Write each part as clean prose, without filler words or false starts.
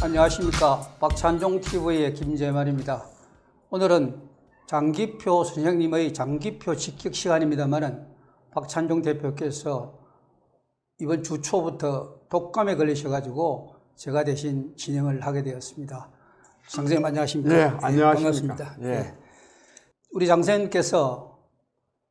안녕하십니까. 박찬종TV의 김재만입니다. 오늘은 장기표 선생님의 장기표 직격 시간입니다만은 박찬종 대표께서 이번 주 초부터 독감에 걸리셔가지고 제가 대신 진행을 하게 되었습니다. 장선생님 안녕하십니까? 네, 안녕하십니까? 반갑습니다. 예. 네. 우리 장선생님께서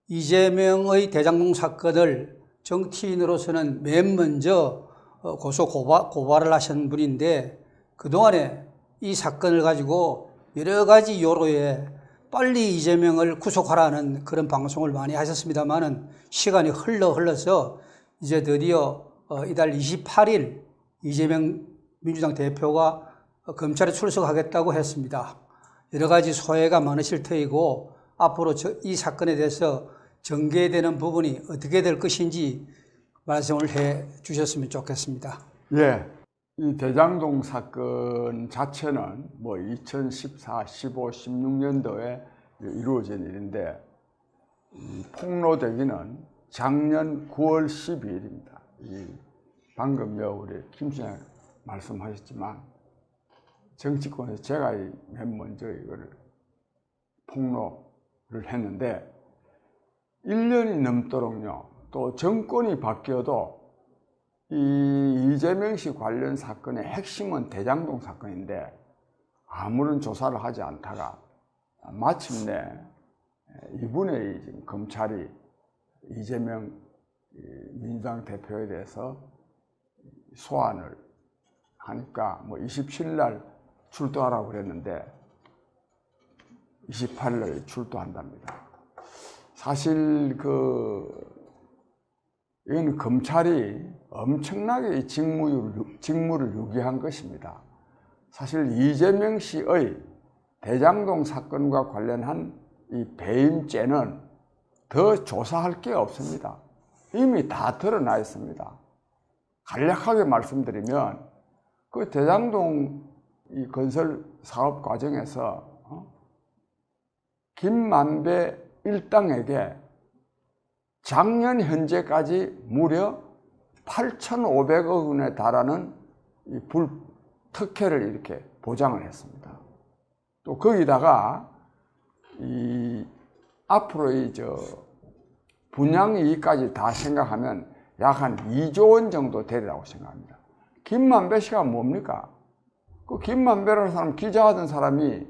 이재명의 대장동 사건을 정치인으로서는 맨 먼저 고발을 하신 분인데 그동안에 이 사건을 가지고 여러 가지 요로에 빨리 이재명을 구속하라는 그런 방송을 많이 하셨습니다만은 시간이 흘러서 이제 드디어 이달 28일 이재명 민주당 대표가 검찰에 출석하겠다고 했습니다. 여러 가지 소회가 많으실 터이고 앞으로 이 사건에 대해서 전개되는 부분이 어떻게 될 것인지 말씀을 해 주셨으면 좋겠습니다. 예. 이 대장동 사건 자체는 뭐 2014, 15, 16년도에 이루어진 일인데 폭로되기는 작년 9월 12일입니다. 방금요 우리 김씨장 말씀하셨지만 정치권에서 제가 맨 먼저 이거를 폭로를 했는데 1년이 넘도록요 또 정권이 바뀌어도 이 이재명 씨 관련 사건의 핵심은 대장동 사건인데 아무런 조사를 하지 않다가 마침내 이번에 지금 검찰이 이재명 민주당 대표에 대해서 소환을 하니까 뭐 27일 날 출두하라고 그랬는데 28일 날 출두한답니다. 사실 이건 검찰이 엄청나게 직무를 유기한 것입니다. 사실 이재명 씨의 대장동 사건과 관련한 이 배임죄는 더 조사할 게 없습니다. 이미 다 드러나 있습니다. 간략하게 말씀드리면 그 대장동 이 건설 사업 과정에서 김만배 일당에게 작년 현재까지 무려 8,500억 원에 달하는 이 불특혜를 이렇게 보장을 했습니다. 또 거기다가 앞으로 분양이익까지 다 생각하면 약 한 2조 원 정도 되리라고 생각합니다. 김만배 씨가 뭡니까? 그 김만배라는 사람 기자하던 사람이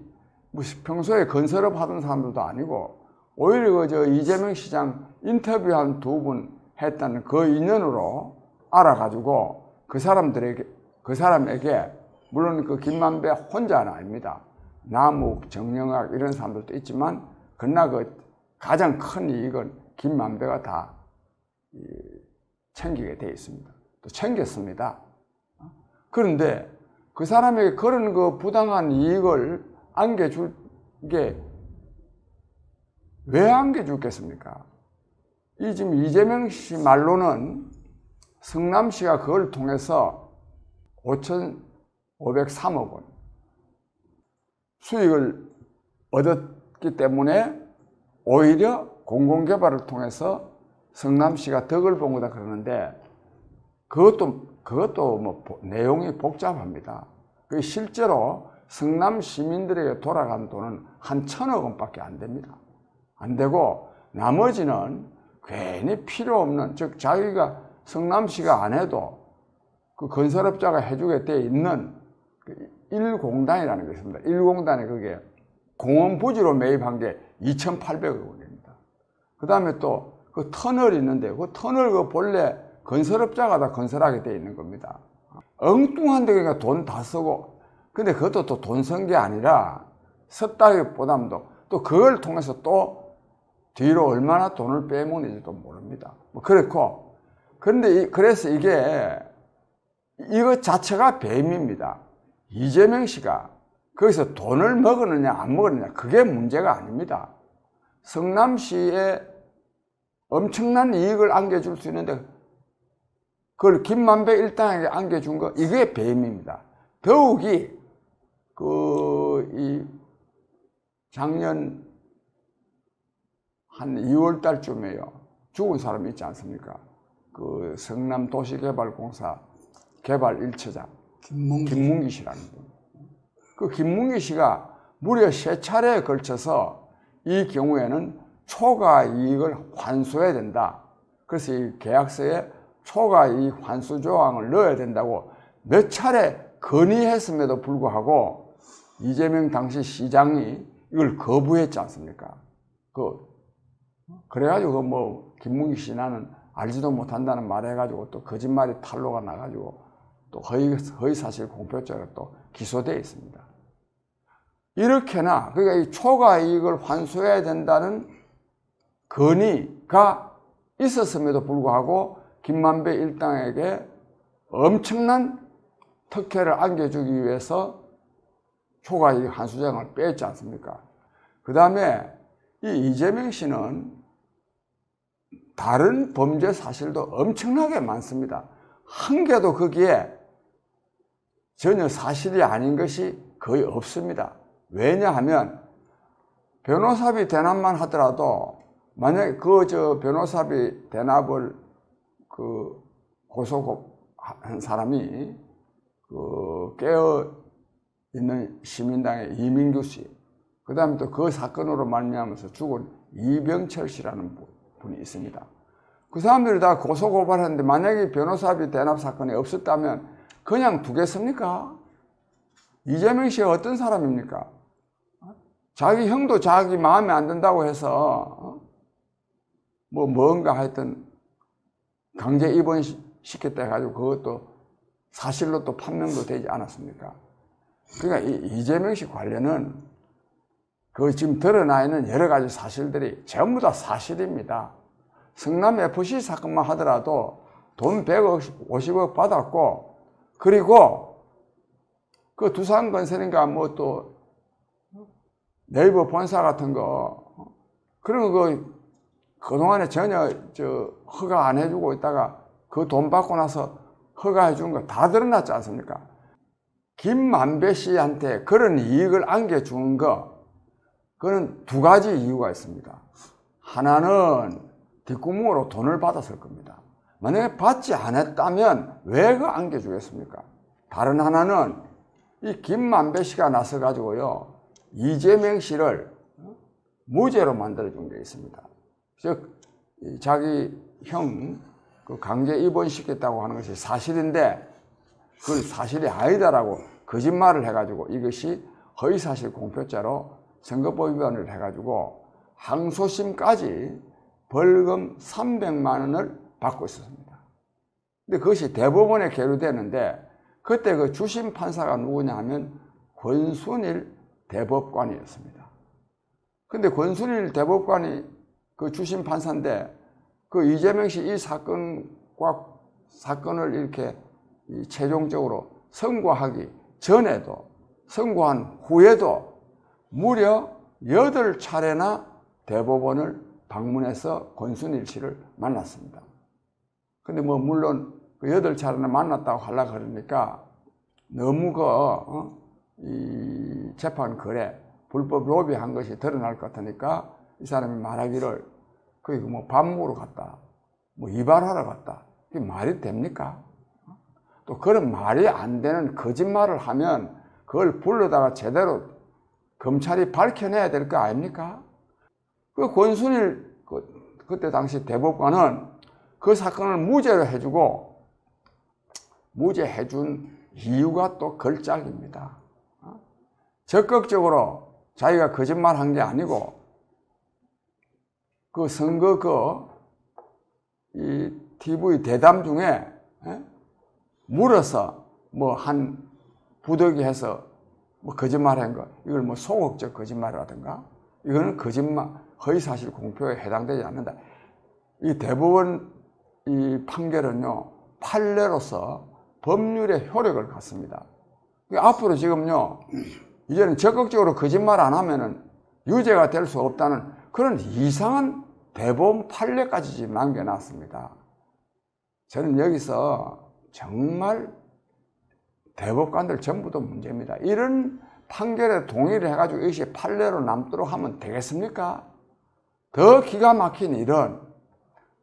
무슨 평소에 건설업 하던 사람들도 아니고 오히려 이재명 시장 인터뷰 한 2분 했다는 그 인연으로 알아가지고 그 사람에게 물론 그 김만배 혼자는 아닙니다. 남욱, 정영학 이런 사람들도 있지만 그러나 그 가장 큰 이익은 김만배가 다 챙기게 돼 있습니다. 또 챙겼습니다. 그런데 그 사람에게 그런 그 부당한 이익을 안겨줄 게 왜 안겨주겠습니까? 지금 이재명 씨 말로는 성남 씨가 그걸 통해서 5,503억 원 수익을 얻었기 때문에 오히려 공공개발을 통해서 성남 씨가 덕을 본 거다 그러는데 그것도 뭐 내용이 복잡합니다. 실제로 성남 시민들에게 돌아간 돈은 한 1,000억 원밖에 안 됩니다. 안 되고 나머지는 괜히 필요 없는, 즉 자기가 성남시가 안 해도 그 건설업자가 해주게 돼 있는 그 1공단이라는 게 있습니다. 1공단에 그게 공원 부지로 매입한 게 2,800억 원입니다. 그 다음에 또 그 터널이 있는데 그 터널 그 본래 건설업자가 다 건설하게 돼 있는 겁니다. 엉뚱한 데 그러니까 돈 다 쓰고, 근데 그것도 또 돈 쓴 게 아니라 썼다기보다도 또 그걸 통해서 또 뒤로 얼마나 돈을 빼먹는지도 모릅니다. 뭐 그렇고, 그런데 그래서 이거 자체가 배임입니다. 이재명 씨가 거기서 돈을 먹었느냐 안 먹었느냐 그게 문제가 아닙니다. 성남시에 엄청난 이익을 안겨줄 수 있는데 그걸 김만배 일당에게 안겨준 거 이게 배임입니다. 더욱이 작년 한 2월 달쯤에요. 죽은 사람이 있지 않습니까? 그 성남도시개발공사 개발 1처장. 김문기 씨라는 분. 그 김문기 씨가 무려 3차례에 걸쳐서 이 경우에는 초과 이익을 환수해야 된다. 그래서 이 계약서에 초과 이익 환수 조항을 넣어야 된다고 몇 차례 건의했음에도 불구하고 이재명 당시 시장이 이걸 거부했지 않습니까? 그래가지고 뭐 김문기 씨 나는 알지도 못한다는 말 해가지고 또 거짓말이 탄로가 나가지고 또 허위사실 공표죄로 또 기소되어 있습니다. 이렇게나 그러니까 이 초과 이익을 환수해야 된다는 건의가 있었음에도 불구하고 김만배 일당에게 엄청난 특혜를 안겨주기 위해서 초과 이익 환수장을 뺐지 않습니까? 그 다음에 이 이재명 씨는 다른 범죄 사실도 엄청나게 많습니다. 한 개도 거기에 전혀 사실이 아닌 것이 거의 없습니다. 왜냐하면 변호사비 대납만 하더라도 만약에 변호사비 대납을 고소한 사람이 깨어 있는 시민당의 이민규 씨, 그 다음에 또 그 사건으로 말미암아서 죽은 이병철 씨라는 분이 있습니다. 그 사람들이 다 고소고발했는데 만약에 변호사비 대납 사건이 없었다면 그냥 두겠습니까? 이재명 씨가 어떤 사람입니까? 자기 형도 자기 마음에 안 든다고 해서 뭔가 하여튼 강제 입원시켰다 해가지고 그것도 사실로 또 판명도 되지 않았습니까? 그러니까 이재명 씨 관련은 지금 드러나 있는 여러 가지 사실들이 전부 다 사실입니다. 성남FC 사건만 하더라도 돈 150억 받았고, 그리고 그 두산건설인가 뭐 또 네이버 본사 같은 거, 그런 거 그동안에 전혀 허가 안 해주고 있다가 그 돈 받고 나서 허가해 준 거 다 드러났지 않습니까? 김만배 씨한테 그런 이익을 안겨주는 거, 그건 두 가지 이유가 있습니다. 하나는 뒷구멍으로 돈을 받았을 겁니다. 만약에 받지 않았다면 왜 그 안겨주겠습니까? 다른 하나는 이 김만배 씨가 나서가지고요, 이재명 씨를 무죄로 만들어준 게 있습니다. 즉, 자기 형 강제 입원시켰다고 하는 것이 사실인데 그건 사실이 아니다라고 거짓말을 해가지고 이것이 허위사실 공표죄로 선거법 위반을 해가지고 항소심까지 벌금 300만 원을 받고 있었습니다. 근데 그것이 대법원에 계류되는데 그때 그 주심 판사가 누구냐 하면 권순일 대법관이었습니다. 근데 권순일 대법관이 그 주심 판사인데 그 이재명 씨 이 사건을 이렇게 최종적으로 선고하기 전에도 선고한 후에도 무려 8차례나 대법원을 방문해서 권순일 씨를 만났습니다. 근데 뭐 물론 그 8차례나 만났다고 하려고 그러니까 너무 이 재판 거래, 불법 로비한 것이 드러날 것 같으니까 이 사람이 말하기를 거기 뭐 밥 먹으러 갔다, 뭐 이발하러 갔다. 이게 말이 됩니까? 또 그런 말이 안 되는 거짓말을 하면 그걸 불러다가 제대로 검찰이 밝혀내야 될 거 아닙니까? 그 권순일 그때 당시 대법관은 그 사건을 무죄로 해주고 무죄해준 이유가 또 걸작입니다. 적극적으로 자기가 거짓말한 게 아니고 그 선거 이 TV 대담 중에 물어서 뭐 한 부득이 해서 뭐 거짓말한 거, 이걸 뭐 소극적 거짓말이라든가 이거는 거짓말, 허위사실 공표에 해당되지 않는다. 이 대법원 이 판결은요 판례로서 법률의 효력을 갖습니다. 앞으로 지금요 이제는 적극적으로 거짓말 안 하면은 유죄가 될 수 없다는 그런 이상한 대법원 판례까지 지금 남겨놨습니다. 저는 여기서 정말 대법관들 전부도 문제입니다. 이런 판결에 동의를 해가지고 이것이 판례로 남도록 하면 되겠습니까? 더 기가 막힌 일은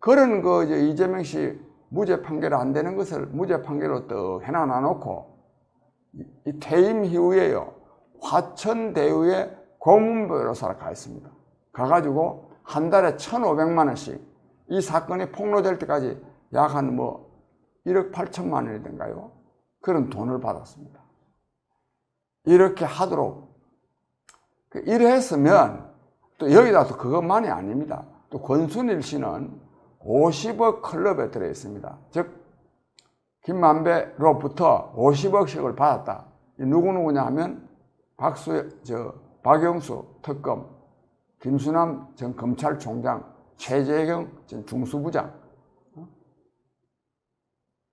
그런 이재명 씨 무죄 판결 안 되는 것을 무죄 판결로 또 해놔놓고 이 퇴임 이후에요. 화천대유에 고문변호사로 가 있습니다. 가가지고 한 달에 1,500만 원씩 이 사건이 폭로될 때까지 약 한 1억 8천만 원이던가요? 그런 돈을 받았습니다. 이렇게 하도록 이랬으면 또 여기다 또 그것만이 아닙니다. 또 권순일 씨는 50억 클럽에 들어 있습니다. 즉 김만배로부터 50억씩을 받았다. 누구냐 하면 박영수 특검, 김수남 전 검찰총장, 최재경 전 중수부장,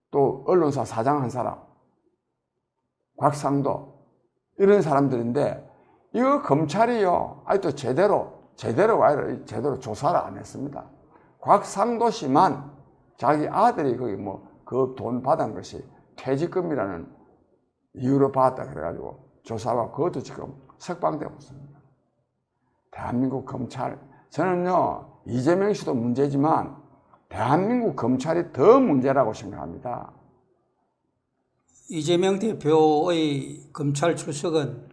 또 언론사 사장 한 사람, 곽상도 이런 사람들인데 이거 검찰이요. 아직도 제대로 조사를 안 했습니다. 곽상도 씨만 자기 아들이 거기 그 돈 받은 것이 퇴직금이라는 이유로 받았다 그래가지고 조사하고 그것도 지금 석방되고 있습니다. 대한민국 검찰, 저는요 이재명 씨도 문제지만 대한민국 검찰이 더 문제라고 생각합니다. 이재명 대표의 검찰 출석은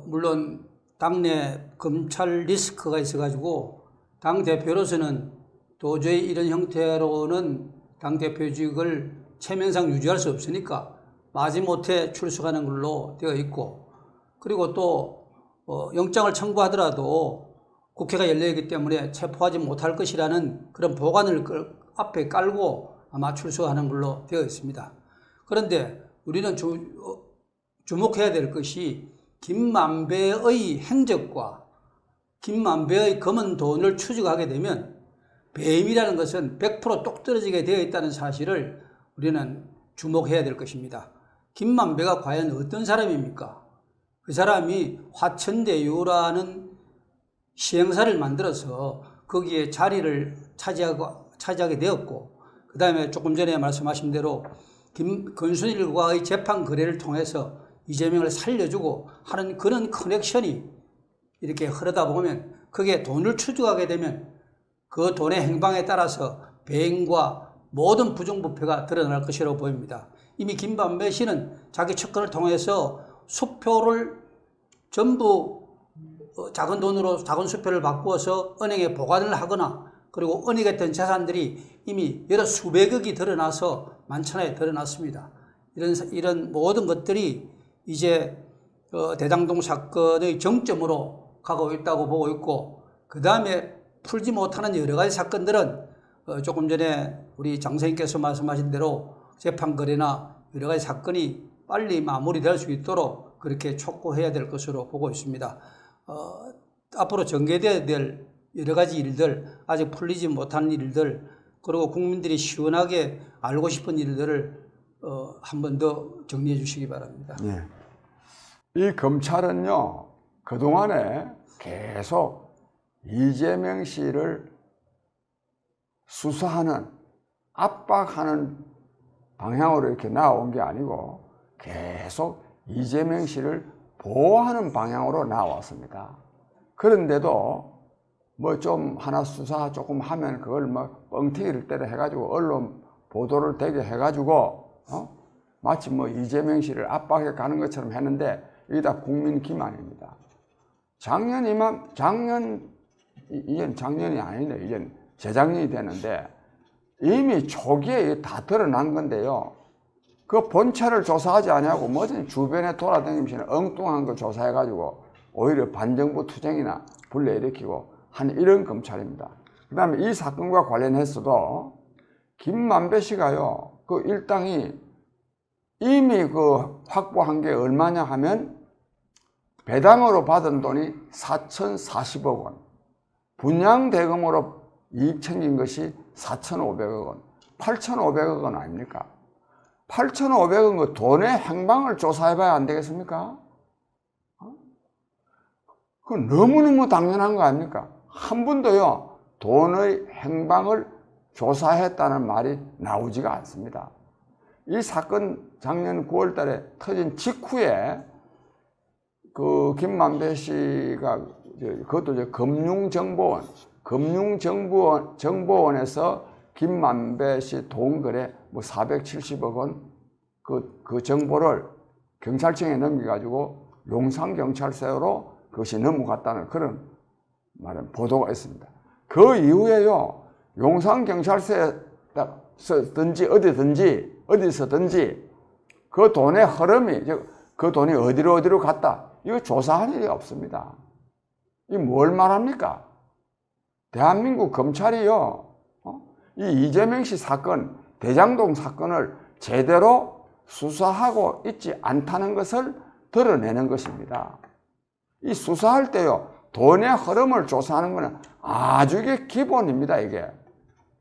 물론 당내 검찰 리스크가 있어가지고 당 대표로서는 도저히 이런 형태로는 당 대표직을 체면상 유지할 수 없으니까 마지못해 출석하는 걸로 되어 있고, 그리고 또 영장을 청구하더라도 국회가 열려있기 때문에 체포하지 못할 것이라는 그런 보관을 앞에 깔고 아마 출석하는 걸로 되어 있습니다. 그런데 우리는 주목해야 될 것이 김만배의 행적과 김만배의 검은 돈을 추적하게 되면 배임이라는 것은 100% 똑 떨어지게 되어 있다는 사실을 우리는 주목해야 될 것입니다. 김만배가 과연 어떤 사람입니까? 그 사람이 화천대유라는 시행사를 만들어서 거기에 자리를 차지하게 되었고, 그 다음에 조금 전에 말씀하신 대로 권순일과의 재판 거래를 통해서 이재명을 살려주고 하는 그런 커넥션이 이렇게 흐르다 보면 그게 돈을 추적하게 되면 그 돈의 행방에 따라서 배임과 모든 부정부패가 드러날 것이라고 보입니다. 이미 김만배 씨는 자기 측근을 통해서 수표를 전부 작은 돈으로 작은 수표를 바꾸어서 은행에 보관을 하거나, 그리고 은행에 있던 재산들이 이미 여러 수백억이 드러나서 만천하에 드러났습니다. 이런 모든 것들이 이제 대장동 사건의 정점으로 가고 있다고 보고 있고, 그 다음에 풀지 못하는 여러 가지 사건들은 조금 전에 우리 장선생님께서 말씀하신 대로 재판 거래나 여러 가지 사건이 빨리 마무리될 수 있도록 그렇게 촉구해야 될 것으로 보고 있습니다. 앞으로 전개되어야 될 여러 가지 일들, 아직 풀리지 못한 일들, 그리고 국민들이 시원하게 알고 싶은 일들을 한 번 더 정리해 주시기 바랍니다. 예. 이 검찰은요, 그동안에 계속 이재명 씨를 수사하는, 압박하는 방향으로 이렇게 나온 게 아니고 계속 이재명 씨를 보호하는 방향으로 나왔습니다. 그런데도 좀 하나 수사 조금 하면 그걸 뻥튀기를 때려 해가지고 언론 보도를 되게 해가지고 마치 이재명 씨를 압박해 가는 것처럼 했는데 이게 다 국민 기만입니다. 이젠 작년이 아니네. 이젠 재작년이 되는데 이미 초기에 다 드러난 건데요. 그 본체를 조사하지 않냐고 뭐든 주변에 돌아다니면서 엉뚱한 거 조사해가지고 오히려 반정부 투쟁이나 불러일으키고 하는 이런 검찰입니다. 그 다음에 이 사건과 관련해서도 김만배 씨가요, 그 일당이 이미 확보한 게 얼마냐 하면 배당으로 받은 돈이 4,040억 원, 분양대금으로 이익 챙긴 것이 4,500억 원, 8,500억 원 아닙니까? 8,500억 원 돈의 행방을 조사해봐야 안 되겠습니까? 그건 너무너무 당연한 거 아닙니까? 한 번도요, 돈의 행방을 조사했다는 말이 나오지가 않습니다. 이 사건 작년 9월 달에 터진 직후에 그 김만배 씨가 그것도 금융정보원에서 김만배 씨 돈 거래 470억 원 그 정보를 경찰청에 넘겨가지고 용산경찰서로 그것이 넘어갔다는 그런 말은 보도가 있습니다. 그 이후에요, 용산경찰서든지 어디서든지 그 돈의 흐름이, 그 돈이 어디로 갔다, 이거 조사할 일이 없습니다. 이 뭘 말합니까? 대한민국 검찰이요, 이 이재명 씨 사건, 대장동 사건을 제대로 수사하고 있지 않다는 것을 드러내는 것입니다. 이 수사할 때요, 돈의 흐름을 조사하는 것은 아주 이게 기본입니다, 이게.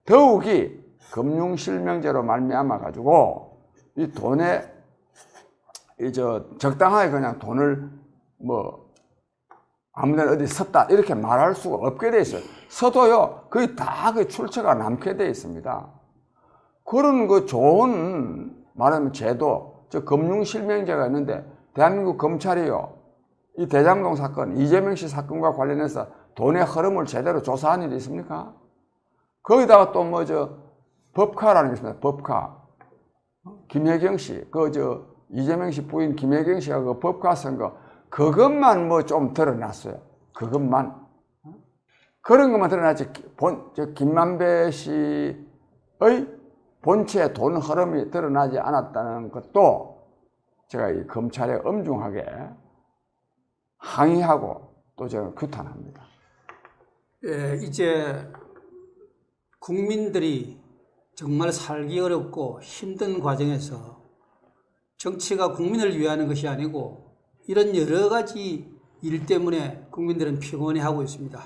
더욱이 금융실명제로 말미암아 가지고 이 돈에 적당하게 그냥 돈을 아무데나 어디 썼다 이렇게 말할 수가 없게 돼 있어요. 써도요, 거의 다 그 출처가 남게 돼 있습니다. 그런 그 좋은 말하면 제도, 금융실명제가 있는데 대한민국 검찰이요, 이 대장동 사건, 이재명 씨 사건과 관련해서 돈의 흐름을 제대로 조사한 일이 있습니까? 거기다가 또 법카라는 게 있습니다. 법카. 김혜경 씨, 이재명 씨 부인 김혜경 씨가 그 법카 선거, 그것만 좀 드러났어요. 그것만. 그런 것만 드러났지, 김만배 씨의 본체 돈 흐름이 드러나지 않았다는 것도 제가 이 검찰에 엄중하게 항의하고 또 제가 규탄합니다. 예, 이제 국민들이 정말 살기 어렵고 힘든 과정에서 정치가 국민을 위하는 것이 아니고 이런 여러 가지 일 때문에 국민들은 피곤해하고 있습니다.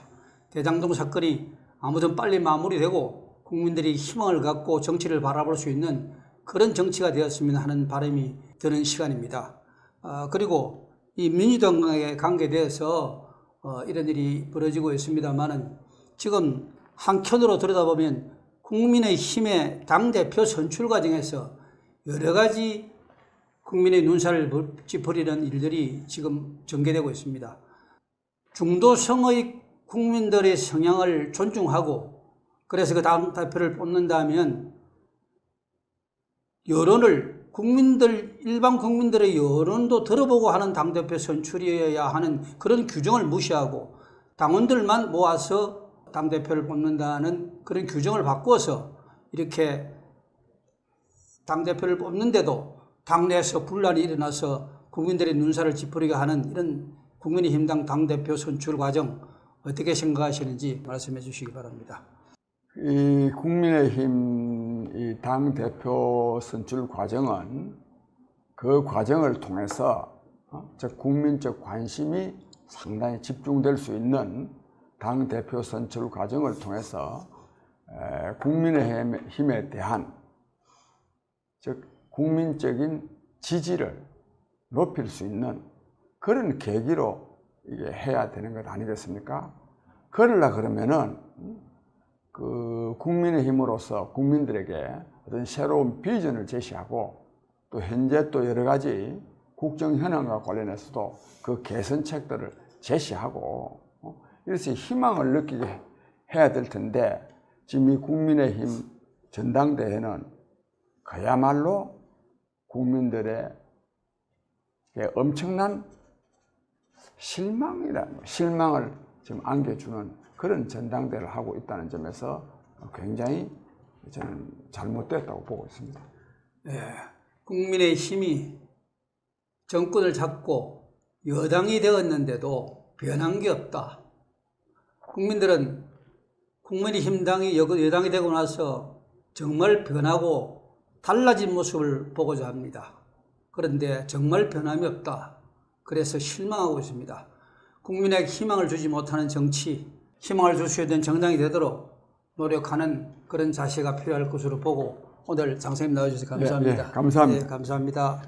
대장동 사건이 아무튼 빨리 마무리되고 국민들이 희망을 갖고 정치를 바라볼 수 있는 그런 정치가 되었으면 하는 바람이 드는 시간입니다. 그리고 이 민주당과의 관계에 대해서 이런 일이 벌어지고 있습니다만은 지금 한켠으로 들여다보면 국민의힘의 당대표 선출 과정에서 여러 가지 국민의 눈살을 찌푸리는 일들이 지금 전개되고 있습니다. 중도성의 국민들의 성향을 존중하고 그래서 그 당대표를 뽑는다면 여론을 일반 국민들의 여론도 들어보고 하는 당대표 선출이어야 하는 그런 규정을 무시하고 당원들만 모아서 당대표를 뽑는다는 그런 규정을 바꿔서 이렇게 당대표를 뽑는데도 당내에서 분란이 일어나서 국민들의 눈살을 찌푸리게 하는 이런 국민의힘당 당대표 선출 과정 어떻게 생각하시는지 말씀해 주시기 바랍니다. 이 국민의힘 이 당대표 선출 과정은 그 과정을 통해서 국민적 관심이 상당히 집중될 수 있는 당대표 선출 과정을 통해서 국민의힘에 대한 국민적인 지지를 높일 수 있는 그런 계기로 이게 해야 되는 것 아니겠습니까? 그러려 그러면은 그 국민의힘으로서 국민들에게 어떤 새로운 비전을 제시하고 또 현재 또 여러 가지 국정 현안과 관련해서도 그 개선책들을 제시하고 이래서 희망을 느끼게 해야 될 텐데 지금 이 국민의힘 전당대회는 그야말로 국민들의 엄청난 실망을 지금 안겨주는 그런 전당대회를 하고 있다는 점에서 굉장히 저는 잘못됐다고 보고 있습니다. 네, 국민의힘이 정권을 잡고 여당이 되었는데도 변한 게 없다. 국민들은 국민의힘당이 여당이 되고 나서 정말 변하고 달라진 모습을 보고자 합니다. 그런데 정말 변함이 없다. 그래서 실망하고 있습니다. 국민에게 희망을 주지 못하는 정치, 희망을 줄 수 있는 정당이 되도록 노력하는 그런 자세가 필요할 것으로 보고 오늘 장선생님 나와주셔서 감사합니다. 감사합니다. 감사합니다.